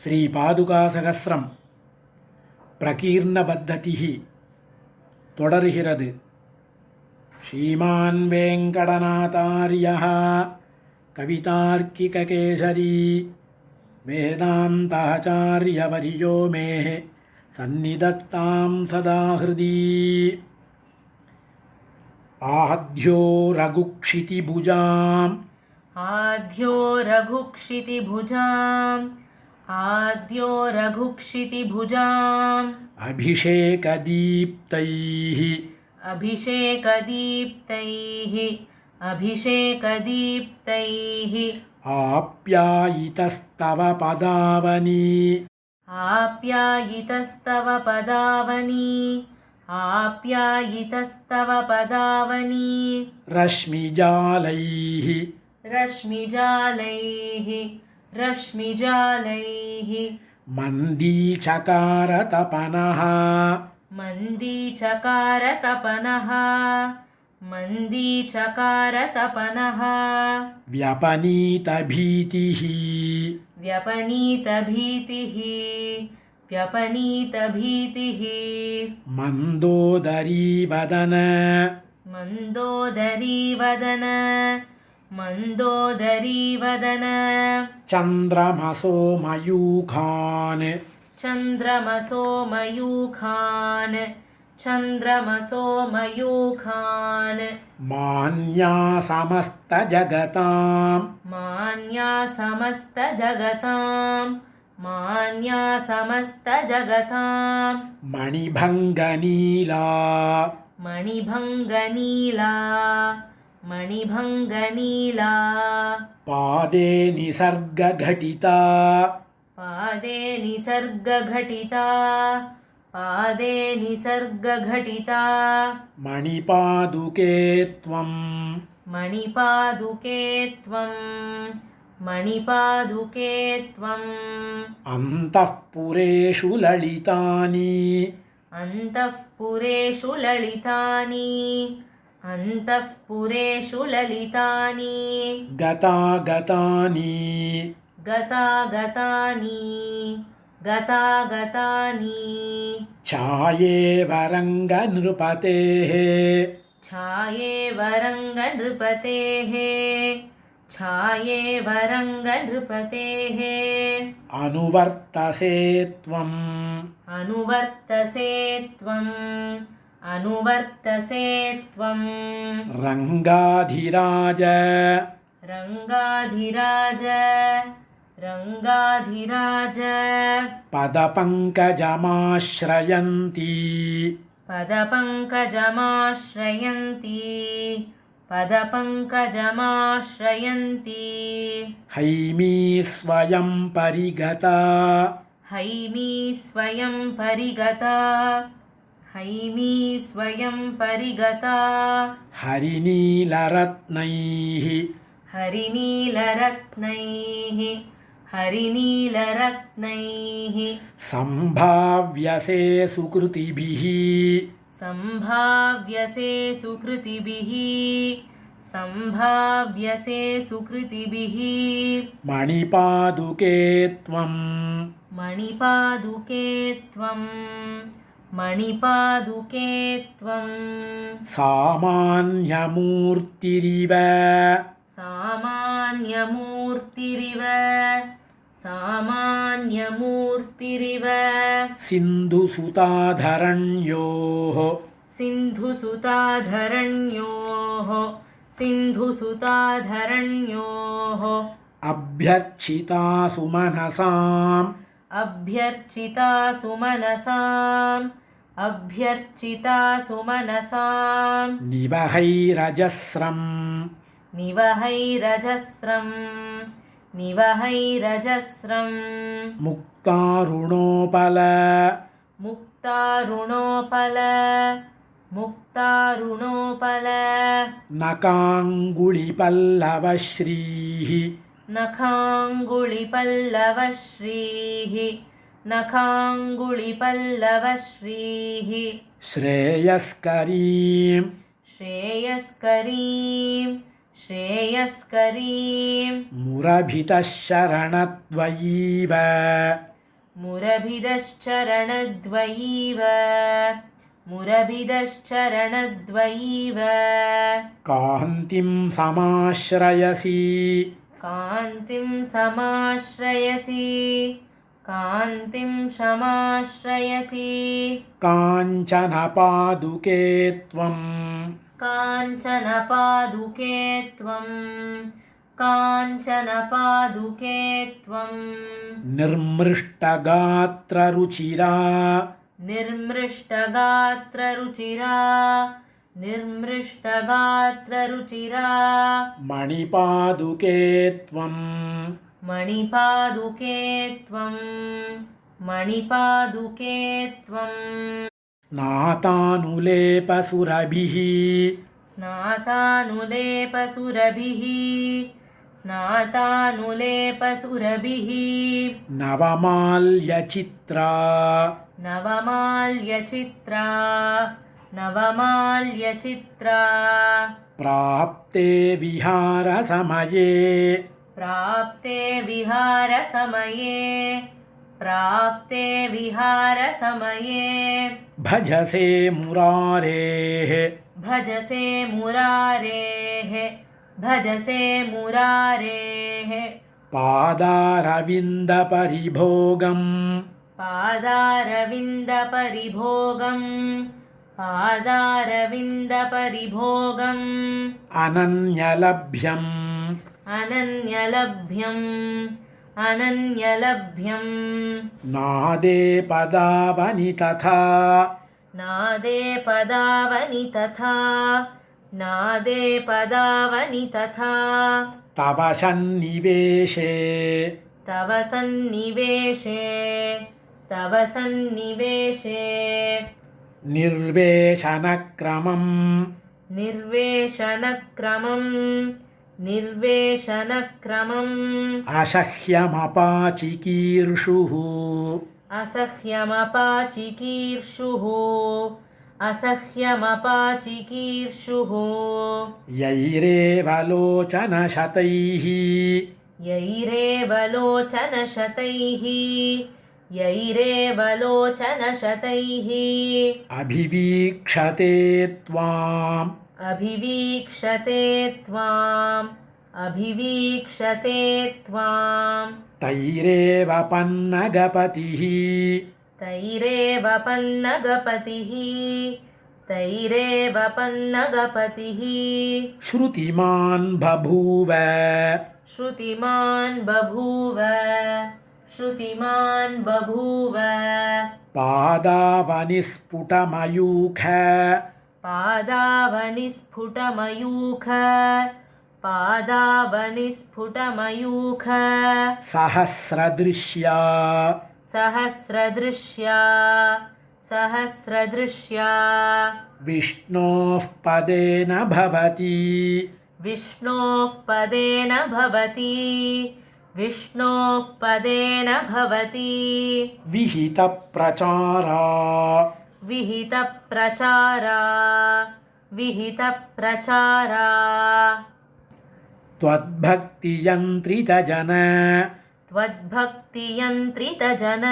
ஸ்ரீபாதுகாசகஸ்ரம் பிரகீர்ணபத்ததிः தொடர்கிறது. ஸ்ரீமான் வேங்கடநாதார்யः கவிதார்க்கிககேசரி வேதாந்தாச்சார்யவர்யோ மே சந்நிதத்தாம் சதா ஹ்ருதி. ஆத்யோ ரகுக்ஷிதிபுஜாம் आद्यो रघुक्षितिभुजाम् आद्यो रघुक्षितिभुजाम् अभिषेकदीप्तैः अभिषेकदीप्तैः अभिषेकदीप्तैः आप्यायितस्तव पदावनी आप्यायितस्तव पदावनी आप्यायितस्तव पदावनी रश्मिजालैः रश्मिजालैः रश्मिजालैः मन्दीचकारतपनः मन्दीचकारतपनः मन्दीचकारतपनः व्यपनीतभीतिः व्यपनीतभीतिः व्यपनीतभीतिः मन्दोदरीवदन मन्दोदरीवदन मन्दोदरीवदन चन्द्रमसो मयूखान् चन्द्रमसो मयूखान् चन्द्रमसो मयूखान् मान्या समस्तजगतां मान्या समस्तजगतां मान्या समस्तजगतां मणिभङ्गनीला मणिभङ्गनीला मणिभङ्गनीला पादे निसर्गघटिता पादे निसर्गघटिता पादे निसर्गघटिता मणिपादुके त्वं मणिपादुके त्वं मणिपादुके त्वम् अन्तःपुरेषु ललितानि अन्तःपुरेषु ललितानि अन्तःपुरेषु ललितानि गतागतानि गतागतानि गतागतानि छायेव रङ्गनृपतेः छायेव रङ्गनृपतेः छायेव रङ्गनृपतेः अनुवर्तसे त्वम् अनुवर्तसे त्वम् अनुवर्तसे त्वम् रङ्गाधिराज रङ्गाधिराज रङ्गाधिराज पदपङ्कजमाश्रयन्ती पदपङ्कजमाश्रयन्ती पदपङ्कजमाश्रयन्ती हैमी स्वयं परिगता हैमी स्वयं परिगता हैमी स्वयं परिगता हरिनीलरत्नैः हरिनीलरत्नैः हरिनीलरत्नैः सम्भाव्यसे सुकृतिभिः सम्भाव्यसे सुकृतिभिः सम्भाव्यसे सुकृतिभिः मणिपादुके त्वं मणिपादुके त्वं मणिपादुके त्वं सामान्यमूर्तिरिव सामान्यमूर्तिरिव सामान्यमूर्तिरिव सिन्धुसुताधरण्योः सिन्धुसुताधरण्योः सिन्धुसुताधरण्योः अभ्यर्चिता सुमनसाम् अभ्यर्चिता सुमनसाम् अभ्यर्चिता सुमनसाम् निवहैरजस्रम् निवहैरजस्रम् निवहैरजस्रम् मुक्तारुणोपल मुक्तारुणोपल मुक्तारुणोपल नकाङ्गुलिपल्लवश्रीः नखाङ्गुलिपल्लवश्रीः नखाङ्गुलिपल्लवश्रीः श्रेयस्करीं श्रेयस्करीं श्रेयस्करीं मुरभितः शरणद्वयीव मुरभिदश्चरणद्वयीव मुरभिदश्चरणद्वयीव कान्तिं समाश्रयसि कान्तिं समाश्रयसि कान्तिं समाश्रयसि काञ्चनपादुके त्वं काञ्चनपादुके त्वं काञ्चनपादुके त्वं निर्मृष्टगात्ररुचिरा निर्मृष्टगात्ररुचिरा निर्मृष्टगात्ररुचिरा मणिपादुके त्वं मणिपादुके त्वं मणिपादुके त्वं स्नातानुलेपसुरभिः स्नातानुलेपसुरभिः स्नातानुलेपसुरभिः नवमाल्यचित्रा नवमाल्यचित्रा नवमाल्यचित्रा प्राप्ते विहारसमये प्राप्ते विहारसमये प्राप्ते विहारसमये भजसे मुरारेः भजसे मुरारेः भजसे मुरारेः पादारविन्दपरिभोगम् पादारविन्दपरिभोगम् पादारविन्दपरिभोगम् अनन्यलभ्यम् अनन्यलभ्यम् अनन्यलभ्यम् नादे पदावनि तथा नादे पदावनि तथा नादे पदावनि तथा तव सन्निवेशे तव सन्निवेशे तव सन्निवेशे निर्वेशनक्रमम् निर्वेशनक्रमम् निर्वेशनक्रमम् असह्यमपाचिकीर्षुः असह्यमपाचिकीर्षुः असह्यमपाचिकीर्षुः यैरेव लोचनशतैः यैरेव लोचनशतैः यैरेव लोचनशतैः अभिवीक्षते त्वाम् अभिवीक्षते त्वाम् अभिवीक्षते त्वाम् तैरेव पन्नगपतिः तैरेव पन्नगपतिः तैरेव पन्नगपतिः श्रुतिमान् बभूव श्रुतिमान् बभूव श्रुतिमान् बभूव पादावनिस्फुटमयूख पादावनिस्फुटमयूख पादावनिस्फुटमयूख सहस्रदृश्या सहस्रदृश्या सहस्रदृश्या विष्णोः पदेन भवति विष्णोः पदेन भवति विष्णोः पदेन भवति विहितप्रचारा विहितप्रचारा विहितप्रचारा त्वद्भक्तियन्त्रितजन त्वद्भक्तियन्त्रितजन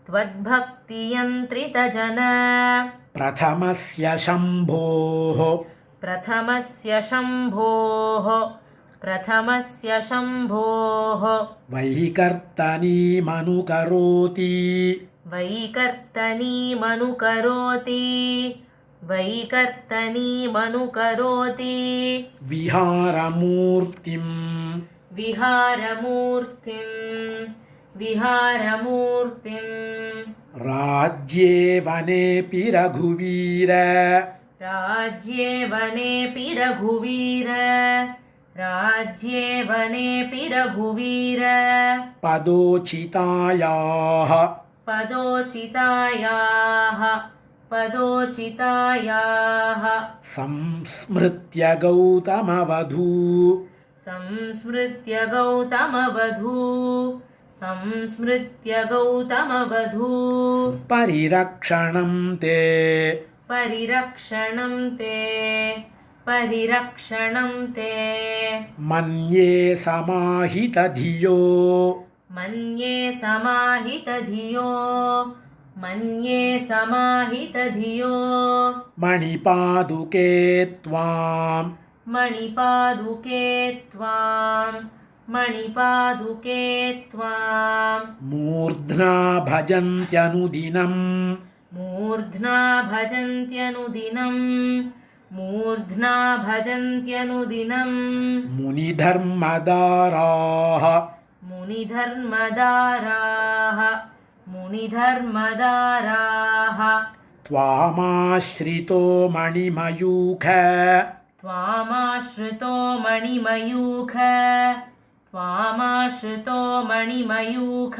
त्वद्भक्तियन्त्रितजन प्रथमस्य शम्भोः प्रथमस्य शम्भोः प्रथमस्य शम्भोः वैकर्तनीमनुकरोति वैकर्तनीमनुकरोति वैकर्तनीमनुकरोति विहारमूर्तिम् विहारमूर्तिम् विहारमूर्तिम् राज्ये वनेऽपि रघुवीर राज्ये वनेऽपि रघुवीर राज्ये वनेऽपि रघुवीर पदोचितायाः पदोचितायाः पदोचितायाः संस्मृत्य गौतमवधू संस्मृत्य गौतमवधू संस्मृत्य गौतमवधू परिरक्षणं ते परिरक्षणं ते परिरक्षणं ते मन्ये समाहितधियो मन्ये समाहितधियो मन्ये समाहितधियो मणिपादुके त्वां मणिपादुके त्वां मूर्ध्ना भजन्त्यनुदिनं मूर्ध्ना भजन्त्यनुदिनं मुनिधर्मदाराः मुनिधर्मदाराः त्वामाश्रितो मणिमयूख त्वामाश्रितो मणिमयूख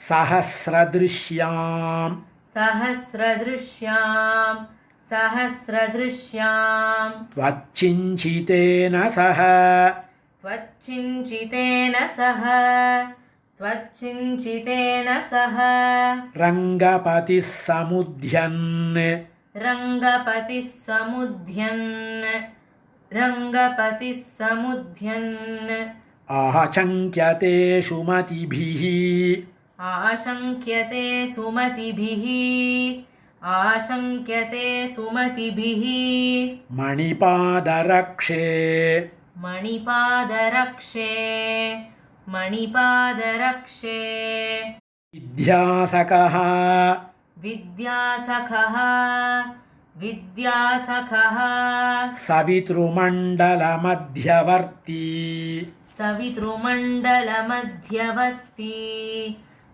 सहस्रदृश्यां सहस्रदृश्यां त्वच्चिञ्चितेन सह त्वच्चिञ्चितेन सह रङ्गपतिः समुद्यन् रङ्गपतिः समुद्यन् आचङ्क्यते सुमतिभिः आशङ्क्यते सुमतिभिः मणिपादरक्षे मणिपादरक्षे विद्यासखः विद्यासखः सवितृमण्डलमध्यवर्ती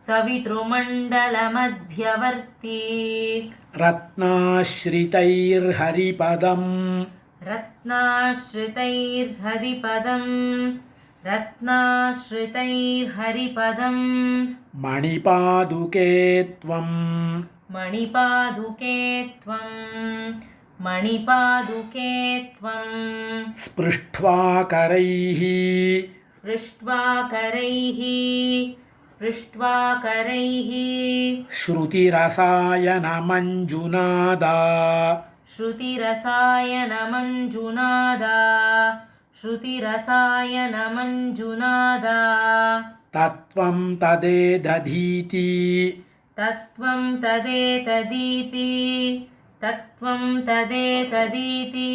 सवितृमण्डलमध्यवर्ती रत्नाश्रितैर्हरिपदम् रत्नाश्रितैर्हरिपदम् मणिपादुके त्वम् मणिपादुके त्वं स्पृष्ट्वा करैः स्पृष्ट्वा करैः श्रुतिरसायनमञ्जुनादा श्रुतिरसायनमञ्जुनादा तत्त्वं तदेदधीति तत्त्वं तदेतदीति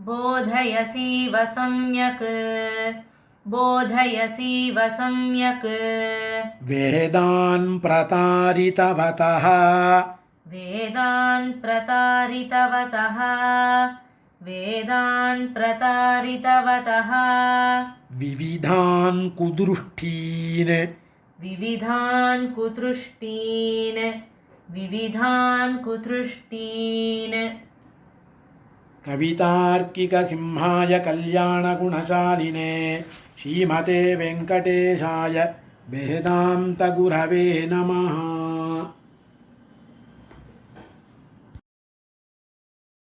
बोधयसीव सम्यक् बोधयसीव सम्यक् वेदान् प्रतारितवतः वेदान् प्रतारितवतः विविधान् कुदृष्टीन् कवितार्किकसिंहाय कल्याणगुणशालिने श्रीमते वेङ्कटेशाय वेदान्तगुरवे नमः।